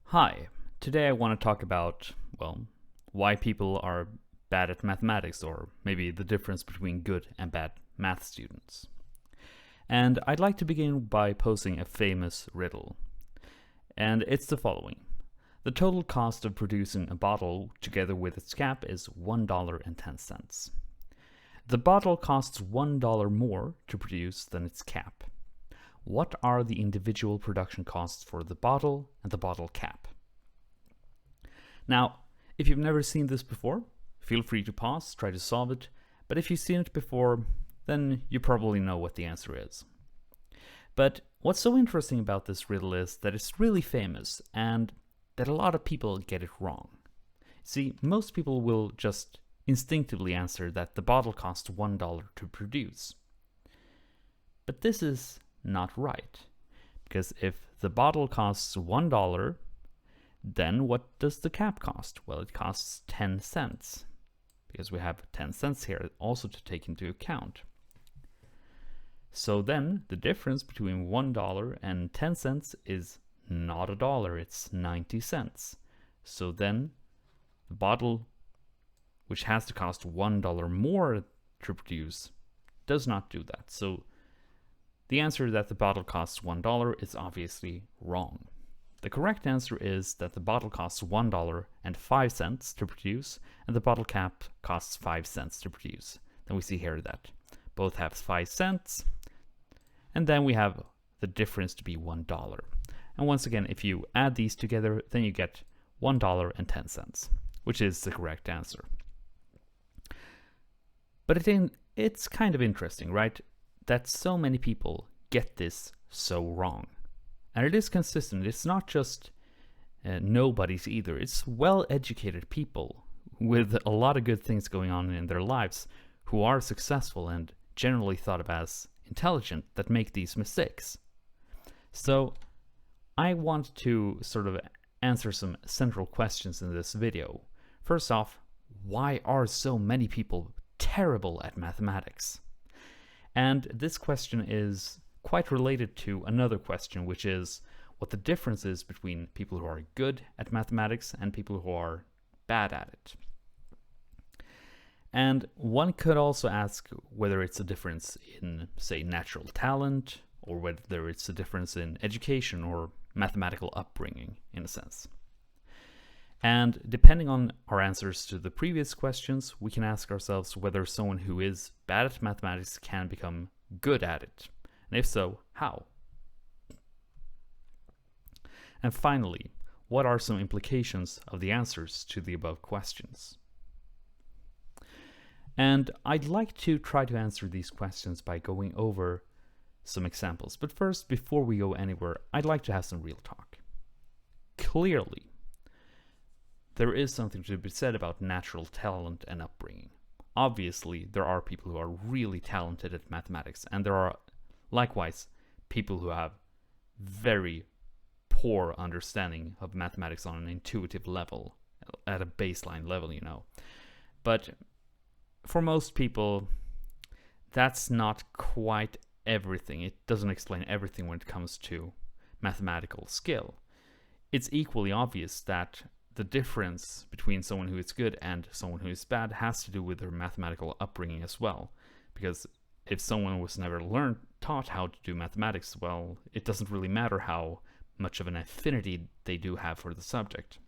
Hi, today I want to talk about, why people are bad at mathematics, or maybe the difference between good and bad math students. And I'd like to begin by posing a famous riddle. And it's the following. The total cost of producing a bottle together with its cap is $1.10. The bottle costs $1 more to produce than its cap. What are the individual production costs for the bottle and the bottle cap? Now, if you've never seen this before, feel free to pause, try to solve it, but if you've seen it before, then you probably know what the answer is. But what's so interesting about this riddle is that it's really famous and that a lot of people get it wrong. See, most people will just instinctively answer that the bottle costs $1 to produce. But this is not right, because if the bottle costs $1, then what does the cap cost? Well, it costs 10 cents, because we have 10 cents here also to take into account. So then the difference between $1 and 10 cents is not a dollar, it's 90 cents. So then the bottle, which has to cost $1 more to produce, does not do that. So the answer that the bottle costs $1 is obviously wrong. The correct answer is that the bottle costs $1.05 to produce, and the bottle cap costs 5 cents to produce. Then we see here that both have 5 cents, and then we have the difference to be $1. And once again, if you add these together, then you get $1.10, which is the correct answer. But it's kind of interesting, right? That so many people get this so wrong. And it is consistent. It's not just nobodies either. It's well-educated people with a lot of good things going on in their lives who are successful and generally thought of as intelligent that make these mistakes. So I want to sort of answer some central questions in this video. First off, why are so many people terrible at mathematics? And this question is quite related to another question, which is what the difference is between people who are good at mathematics and people who are bad at it. And one could also ask whether it's a difference in, say, natural talent, or whether it's a difference in education or mathematical upbringing, in a sense. And depending on our answers to the previous questions, we can ask ourselves whether someone who is bad at mathematics can become good at it. And if so, how? And finally, what are some implications of the answers to the above questions? And I'd like to try to answer these questions by going over some examples. But first, before we go anywhere, I'd like to have some real talk. Clearly, there is something to be said about natural talent and upbringing. Obviously, there are people who are really talented at mathematics, and there are likewise people who have very poor understanding of mathematics on an intuitive level, at a baseline level, you know. But for most people, that's not quite everything. It doesn't explain everything when it comes to mathematical skill. It's equally obvious that the difference between someone who is good and someone who is bad has to do with their mathematical upbringing as well. Because if someone was never taught how to do mathematics, well, it doesn't really matter how much of an affinity they do have for the subject.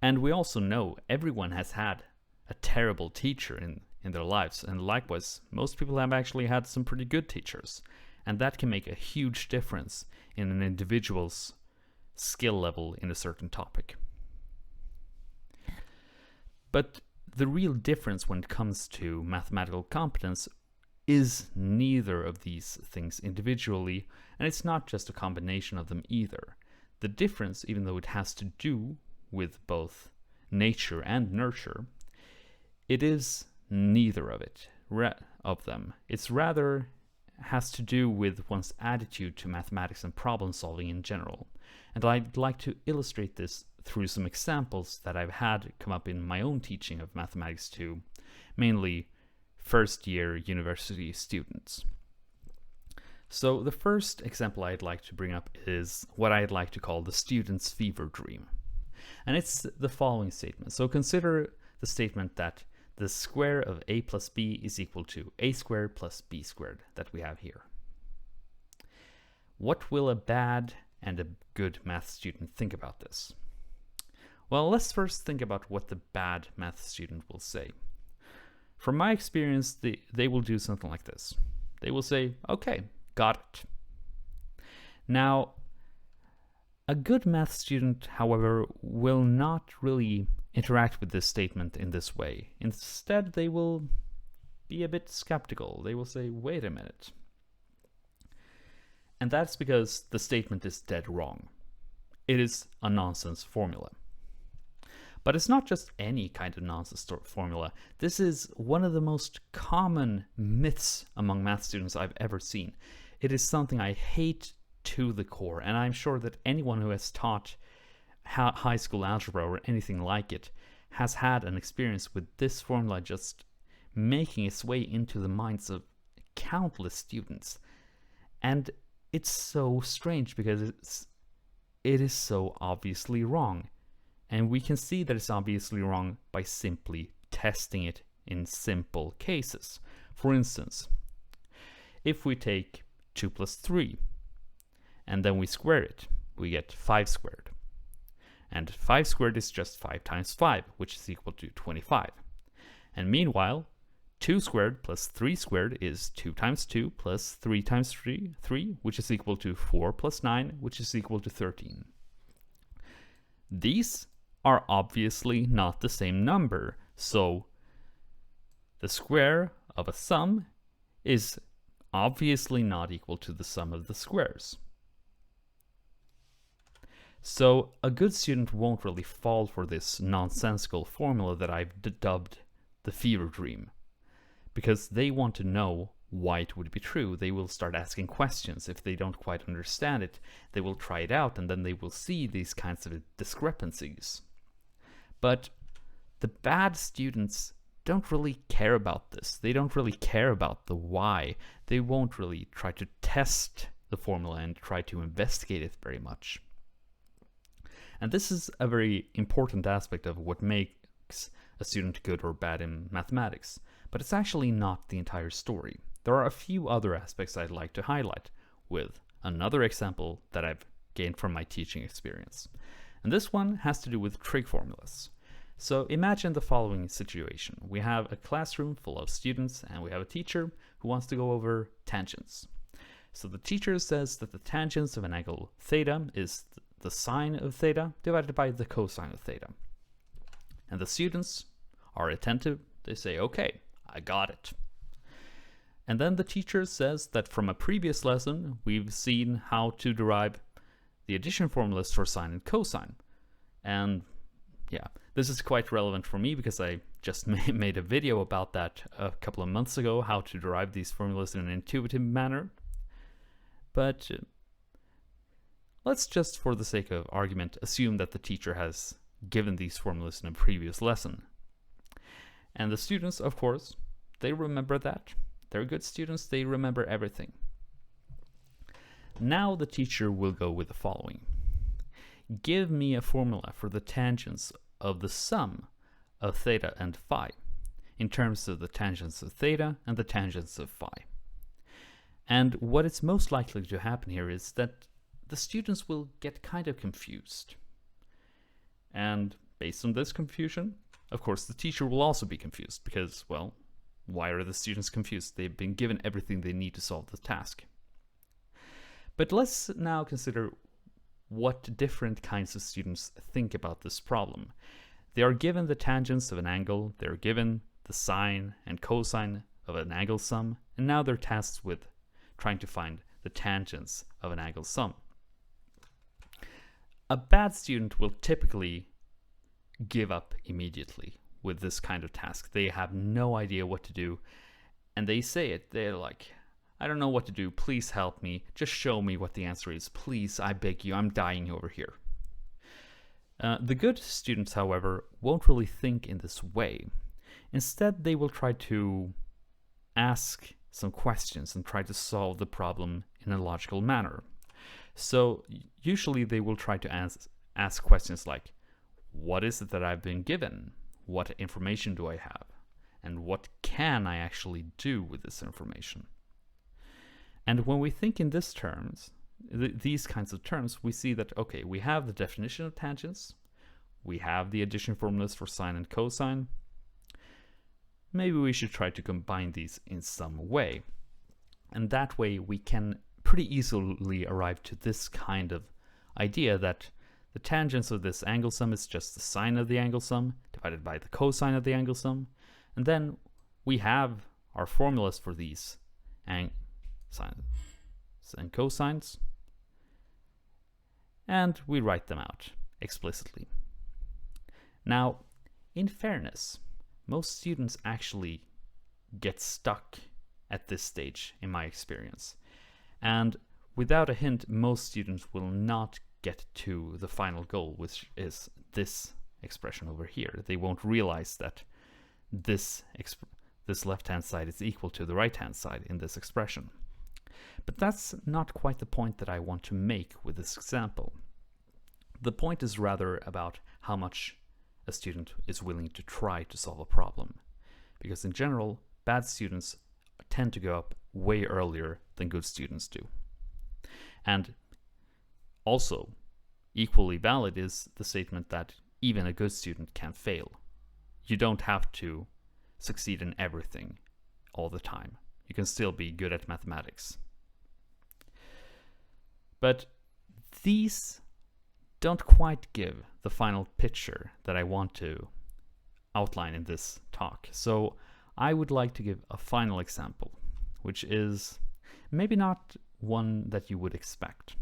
And we also know everyone has had a terrible teacher in their lives, and likewise, most people have actually had some pretty good teachers. And that can make a huge difference in an individual's skill level in a certain topic. But the real difference when it comes to mathematical competence is neither of these things individually, and it's not just a combination of them either. The difference, even though it has to do with both nature and nurture, it is neither of them. It's rather has to do with one's attitude to mathematics and problem solving in general. And I'd like to illustrate this through some examples that I've had come up in my own teaching of mathematics to mainly first-year university students. So the first example I'd like to bring up is what I'd like to call the student's fever dream. And it's the following statement. So consider the statement that the square of a plus b is equal to a squared plus b squared that we have here. What will a bad and a good math student think about this? Well, let's first think about what the bad math student will say. From my experience, they will do something like this. They will say, okay, got it. Now, a good math student, however, will not really interact with this statement in this way. Instead, they will be a bit skeptical. They will say, wait a minute. And that's because the statement is dead wrong. It is a nonsense formula. But it's not just any kind of nonsense formula. This is one of the most common myths among math students I've ever seen. It is something I hate to the core, and I'm sure that anyone who has taught high school algebra or anything like it has had an experience with this formula just making its way into the minds of countless students. And it's so strange because it is so obviously wrong. And we can see that it's obviously wrong by simply testing it in simple cases. For instance, if we take 2 plus 3 and then we square it, we get 5 squared. And 5 squared is just 5 times 5, which is equal to 25. And meanwhile, 2 squared plus 3 squared is 2 times 2 plus 3 times 3, which is equal to 4 plus 9, which is equal to 13. These are obviously not the same number, so the square of a sum is obviously not equal to the sum of the squares. So a good student won't really fall for this nonsensical formula that I've dubbed the fever dream, because they want to know why it would be true. They will start asking questions. If they don't quite understand it, they will try it out, and then they will see these kinds of discrepancies. But the bad students don't really care about this. They don't really care about the why. They won't really try to test the formula and try to investigate it very much. And this is a very important aspect of what makes a student good or bad in mathematics. But it's actually not the entire story. There are a few other aspects I'd like to highlight with another example that I've gained from my teaching experience. And this one has to do with trig formulas. So imagine the following situation. We have a classroom full of students and we have a teacher who wants to go over tangents. So the teacher says that the tangents of an angle theta is the sine of theta divided by the cosine of theta. And the students are attentive. They say, okay, I got it. And then the teacher says that from a previous lesson, we've seen how to derive the addition formulas for sine and cosine. And yeah, this is quite relevant for me because I just made a video about that a couple of months ago, how to derive these formulas in an intuitive manner. But let's just, for the sake of argument, assume that the teacher has given these formulas in a previous lesson. And the students, of course, they remember that. They're good students, they remember everything. Now the teacher will go with the following. Give me a formula for the tangents of the sum of theta and phi in terms of the tangents of theta and the tangents of phi. And what is most likely to happen here is that the students will get kind of confused. And based on this confusion, of course, the teacher will also be confused because, well, why are the students confused? They've been given everything they need to solve the task. But let's now consider what different kinds of students think about this problem. They are given the tangents of an angle, they're given the sine and cosine of an angle sum, and now they're tasked with trying to find the tangents of an angle sum. A bad student will typically give up immediately with this kind of task. They have no idea what to do, and they say it. They're like, I don't know what to do. Please help me. Just show me what the answer is. Please, I beg you. I'm dying over here. The good students, however, won't really think in this way. Instead, they will try to ask some questions and try to solve the problem in a logical manner. So usually they will try to ask questions like, what is it that I've been given? What information do I have? And what can I actually do with this information? And when we think in these terms, these kinds of terms, we see that, okay, we have the definition of tangents, we have the addition formulas for sine and cosine. Maybe we should try to combine these in some way. And that way we can pretty easily arrive to this kind of idea that the tangents of this angle sum is just the sine of the angle sum divided by the cosine of the angle sum. And then we have our formulas for these sines and cosines, and we write them out explicitly. Now, in fairness, most students actually get stuck at this stage, in my experience. And without a hint, most students will not get to the final goal, which is this expression over here. They won't realize that this left-hand side is equal to the right-hand side in this expression. But that's not quite the point that I want to make with this example. The point is rather about how much a student is willing to try to solve a problem. Because in general, bad students tend to go up way earlier than good students do. And also, equally valid is the statement that even a good student can fail. You don't have to succeed in everything all the time. You can still be good at mathematics. But these don't quite give the final picture that I want to outline in this talk. So I would like to give a final example, which is maybe not one that you would expect.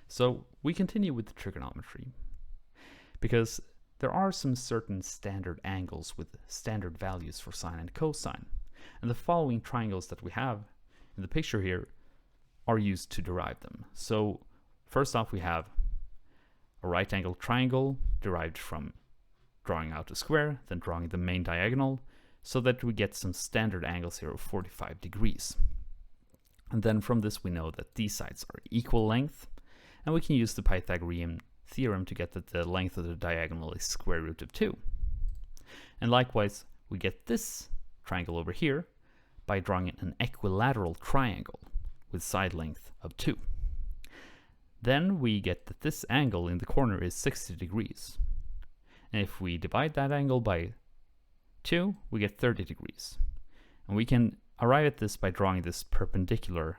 So we continue with the trigonometry, because there are some certain standard angles with standard values for sine and cosine. And the following triangles that we have in the picture here are used to derive them. So first off, we have a right angle triangle derived from drawing out a square, then drawing the main diagonal, so that we get some standard angles here of 45 degrees. And then from this we know that these sides are equal length, and we can use the Pythagorean theorem to get that the length of the diagonal is square root of 2. And likewise, we get this triangle over here by drawing an equilateral triangle with side length of 2. Then we get that this angle in the corner is 60 degrees. And if we divide that angle by 2, we get 30 degrees. And we can arrive at this by drawing this perpendicular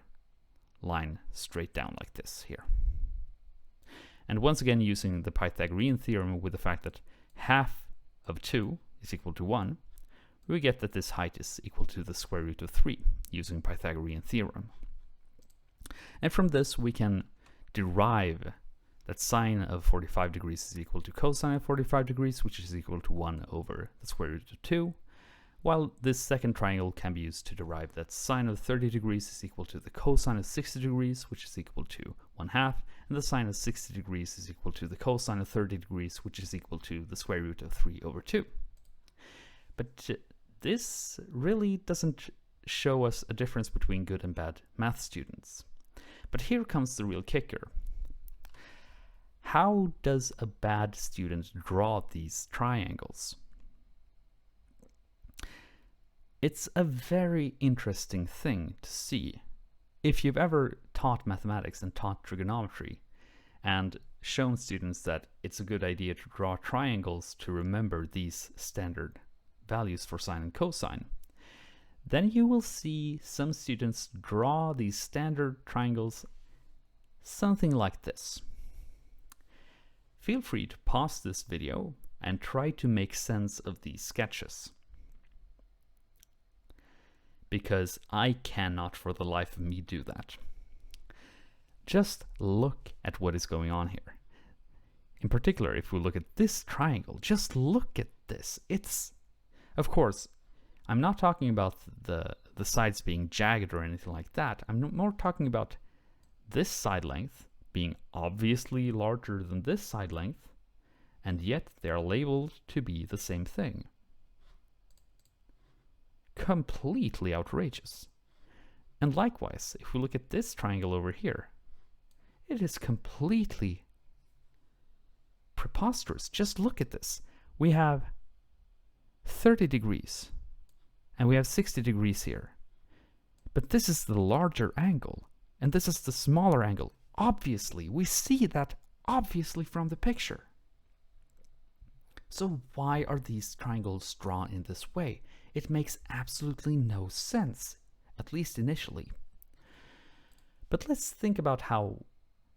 line straight down like this here. And once again, using the Pythagorean theorem with the fact that half of 2 is equal to 1, we get that this height is equal to the square root of 3 using Pythagorean theorem. And from this we can derive that sine of 45 degrees is equal to cosine of 45 degrees, which is equal to 1 over the square root of 2, while this second triangle can be used to derive that sine of 30 degrees is equal to the cosine of 60 degrees, which is equal to 1/2, and the sine of 60 degrees is equal to the cosine of 30 degrees, which is equal to the square root of 3 over 2. But this really doesn't show us a difference between good and bad math students. But here comes the real kicker. How does a bad student draw these triangles? It's a very interesting thing to see. If you've ever taught mathematics and taught trigonometry and shown students that it's a good idea to draw triangles to remember these standard values for sine and cosine, then you will see some students draw these standard triangles something like this. Feel free to pause this video and try to make sense of these sketches, because I cannot for the life of me do that. Just look at what is going on here. In particular, if we look at this triangle, just look at this. It's, of course, I'm not talking about the sides being jagged or anything like that. I'm more talking about this side length being obviously larger than this side length, and yet they are labeled to be the same thing. Completely outrageous. And likewise, if we look at this triangle over here, it is completely preposterous. Just look at this. We have 30 degrees and we have 60 degrees here. But this is the larger angle and this is the smaller angle. Obviously, we see that obviously from the picture. So why are these triangles drawn in this way? It makes absolutely no sense, at least initially. But let's think about how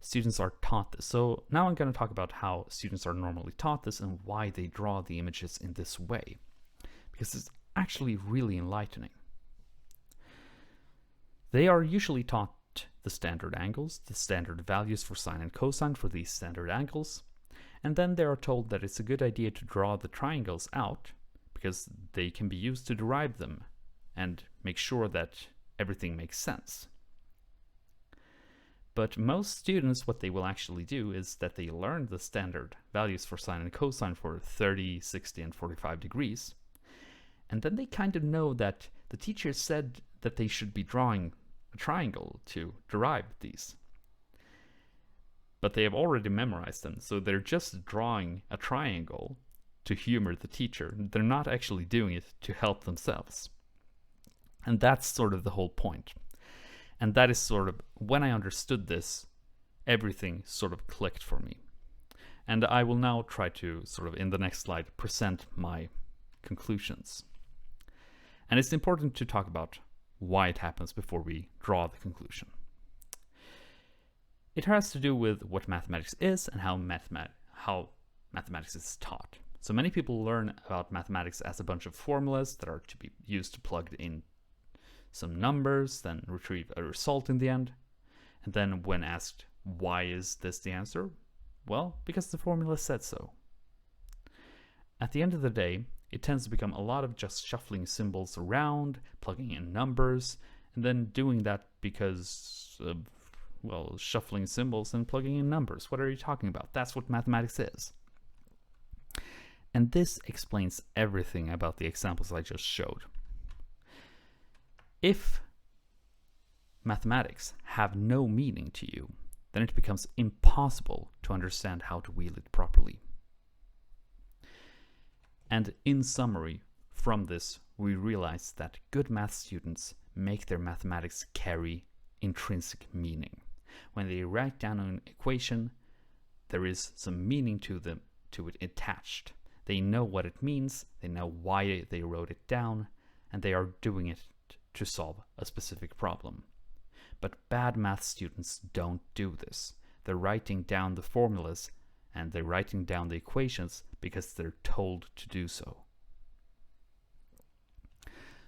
students are taught this. So now I'm going to talk about how students are normally taught this and why they draw the images in this way, because it's actually really enlightening. They are usually taught the standard angles, the standard values for sine and cosine for these standard angles, and then they are told that it's a good idea to draw the triangles out because they can be used to derive them and make sure that everything makes sense. But most students, what they will actually do is that they learn the standard values for sine and cosine for 30, 60, and 45 degrees. And then they kind of know that the teacher said that they should be drawing a triangle to derive these. But they have already memorized them, so they're just drawing a triangle to humor the teacher. They're not actually doing it to help themselves. And that's sort of the whole point. And that is sort of, when I understood this, everything sort of clicked for me. And I will now try to sort of, in the next slide, present my conclusions. And it's important to talk about why it happens before we draw the conclusion. It has to do with what mathematics is and how mathematics is taught. So many people learn about mathematics as a bunch of formulas that are to be used to plug in some numbers, then retrieve a result in the end. And then when asked, why is this the answer? Well, because the formula said so. At the end of the day, it tends to become a lot of just shuffling symbols around, plugging in numbers, and then doing that because of, well, shuffling symbols and plugging in numbers. What are you talking about? That's what mathematics is. And this explains everything about the examples I just showed. If mathematics have no meaning to you, then it becomes impossible to understand how to wield it properly. And in summary, from this, we realize that good math students make their mathematics carry intrinsic meaning. When they write down an equation, there is some meaning to it attached. They know what it means, they know why they wrote it down, and they are doing it to solve a specific problem. But bad math students don't do this. They're writing down the formulas and they're writing down the equations because they're told to do so.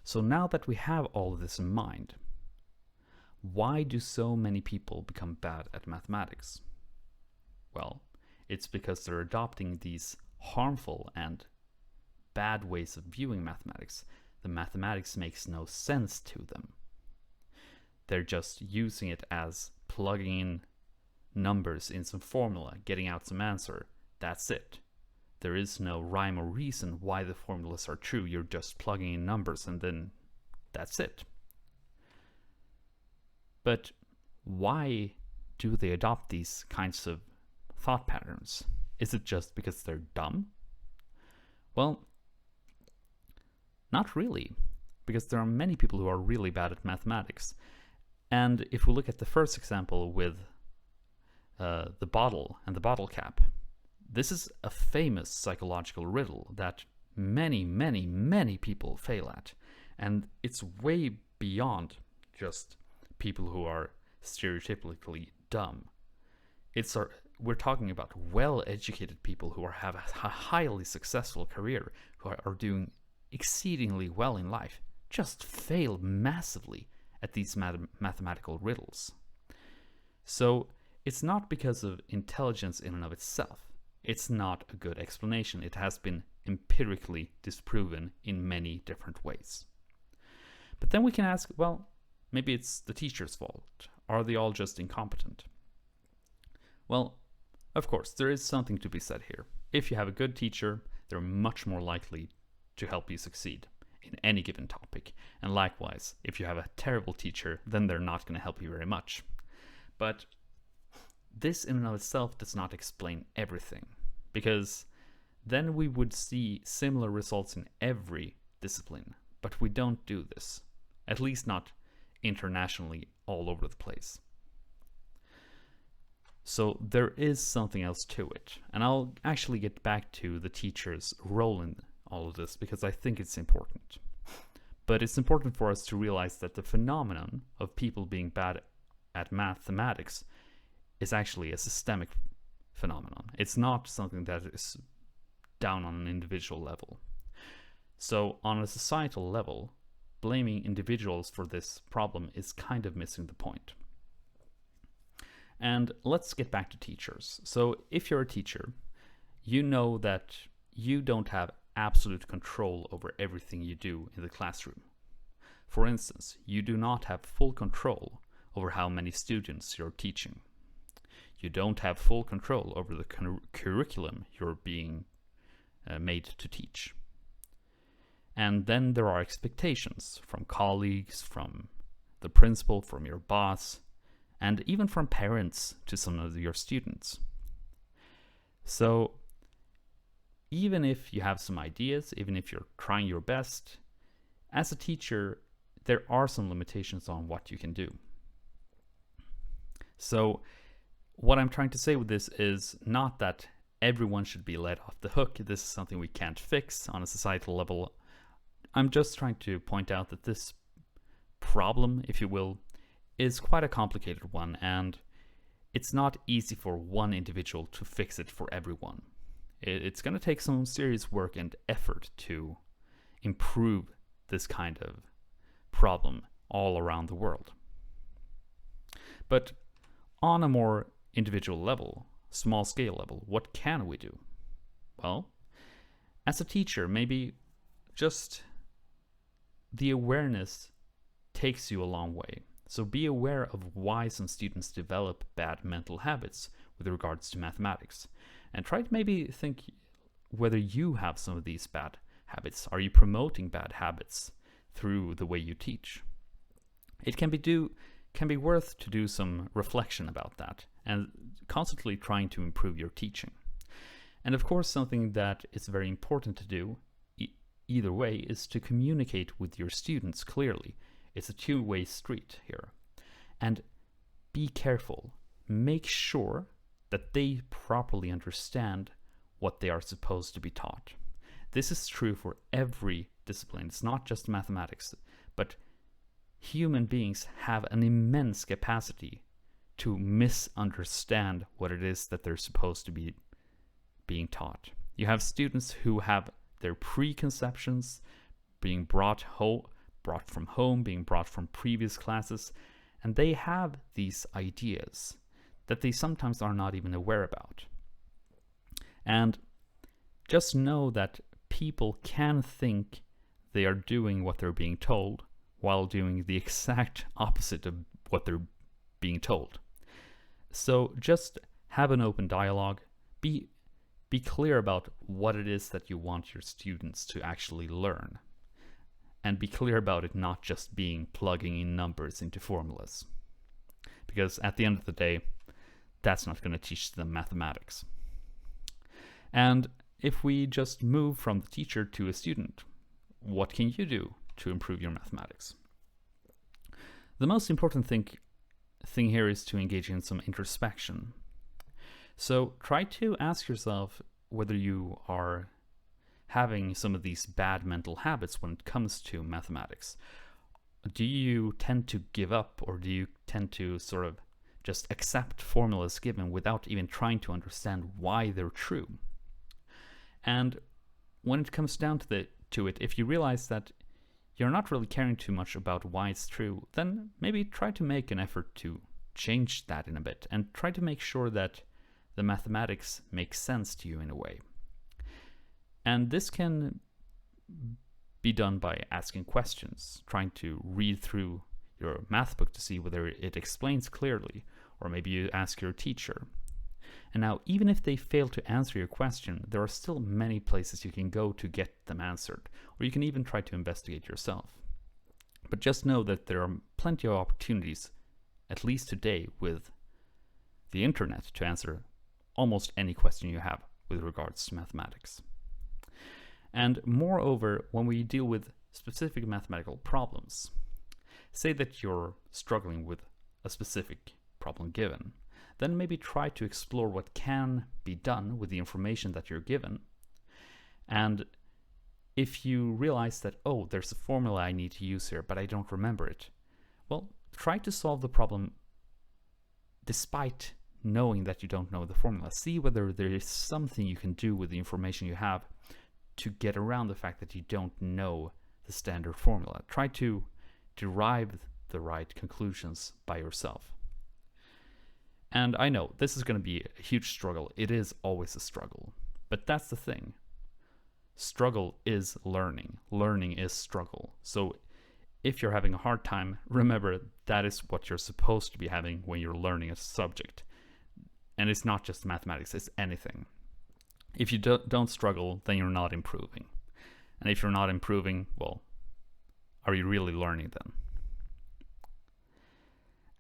So now that we have all of this in mind, why do so many people become bad at mathematics? Well, it's because they're adopting these harmful and bad ways of viewing mathematics. The mathematics makes no sense to them. They're just using it as plugging in numbers in some formula, getting out some answer. That's it. There is no rhyme or reason why the formulas are true. You're just plugging in numbers and then that's it. But why do they adopt these kinds of thought patterns? Is it just because they're dumb? Well, not really, because there are many people who are really bad at mathematics. And if we look at the first example with the bottle and the bottle cap, this is a famous psychological riddle that many, many, many people fail at. And it's way beyond just people who are stereotypically dumb. We're talking about well-educated people who have a highly successful career, who are doing exceedingly well in life, just fail massively at these mathematical riddles. So it's not because of intelligence in and of itself. It's not a good explanation. It has been empirically disproven in many different ways. But then we can ask, well, maybe it's the teacher's fault. Are they all just incompetent? Well, of course, there is something to be said here. If you have a good teacher, they're much more likely to help you succeed. in any given topic. And likewise, if you have a terrible teacher, then they're not going to help you very much. But this in and of itself does not explain everything, because then we would see similar results in every discipline. But we don't do this, at least not internationally all over the place. So there is something else to it, and I'll actually get back to the teacher's role in all of this because I think it's important. But it's important for us to realize that the phenomenon of people being bad at mathematics is actually a systemic phenomenon. It's not something that is down on an individual level. So on a societal level, blaming individuals for this problem is kind of missing the point. And let's get back to teachers. So if you're a teacher, you know that you don't have absolute control over everything you do in the classroom. For instance, you do not have full control over how many students you're teaching. You don't have full control over the curriculum you're being made to teach. And then there are expectations from colleagues, from the principal, from your boss, and even from parents to some of your students. So even if you have some ideas, even if you're trying your best, as a teacher, there are some limitations on what you can do. So what I'm trying to say with this is not that everyone should be let off the hook. This is something we can't fix on a societal level. I'm just trying to point out that this problem, if you will, is quite a complicated one, and it's not easy for one individual to fix it for everyone. It's going to take some serious work and effort to improve this kind of problem all around the world. But on a more individual level, small scale level, what can we do? Well, as a teacher, maybe just the awareness takes you a long way. So be aware of why some students develop bad mental habits with regards to mathematics, and try to maybe think whether you have some of these bad habits. Are you promoting bad habits through the way you teach? It can be worth to do some reflection about that and constantly trying to improve your teaching. And of course, something that is very important to do either way is to communicate with your students clearly. It's a two-way street here. And be careful. Make sure that they properly understand what they are supposed to be taught. This is true for every discipline. It's not just mathematics, but human beings have an immense capacity to misunderstand what it is that they're supposed to be being taught. You have students who have their preconceptions being brought from home, being brought from previous classes, and they have these ideas that they sometimes are not even aware about. And just know that people can think they are doing what they're being told while doing the exact opposite of what they're being told. So just have an open dialogue. Be clear about what it is that you want your students to actually learn. And be clear about it not just being plugging in numbers into formulas. Because at the end of the day, that's not going to teach them mathematics. And if we just move from the teacher to a student, what can you do to improve your mathematics? The most important thing here is to engage in some introspection. So try to ask yourself whether you are having some of these bad mental habits when it comes to mathematics. Do you tend to give up, or do you tend to sort of just accept formulas given without even trying to understand why they're true? And when it comes down to it, if you realize that you're not really caring too much about why it's true, then maybe try to make an effort to change that in a bit and try to make sure that the mathematics makes sense to you in a way. And this can be done by asking questions, trying to read through your math book to see whether it explains clearly, or maybe you ask your teacher. And now, even if they fail to answer your question, there are still many places you can go to get them answered, or you can even try to investigate yourself. But just know that there are plenty of opportunities, at least today, with the internet to answer almost any question you have with regards to mathematics. And moreover, when we deal with specific mathematical problems, say that you're struggling with a specific problem given, then maybe try to explore what can be done with the information that you're given. And if you realize that, oh, there's a formula I need to use here, but I don't remember it, well, try to solve the problem despite knowing that you don't know the formula. See whether there is something you can do with the information you have to get around the fact that you don't know the standard formula. Try to derive the right conclusions by yourself. And I know this is going to be a huge struggle. It is always a struggle. But that's the thing. Struggle is learning. Learning is struggle. So if you're having a hard time, remember that is what you're supposed to be having when you're learning a subject. And it's not just mathematics, it's anything. If you don't struggle, then you're not improving. And if you're not improving, well, are you really learning then?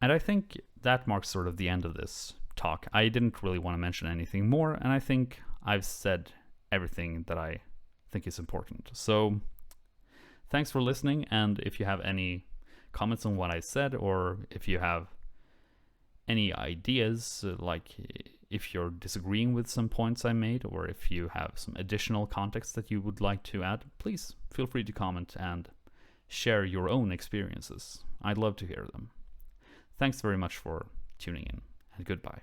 And I think that marks sort of the end of this talk. I didn't really want to mention anything more, and I think I've said everything that I think is important. So thanks for listening, and if you have any comments on what I said, or if you have any ideas, like if you're disagreeing with some points I made, or if you have some additional context that you would like to add, please feel free to comment and share your own experiences. I'd love to hear them. Thanks very much for tuning in, and goodbye.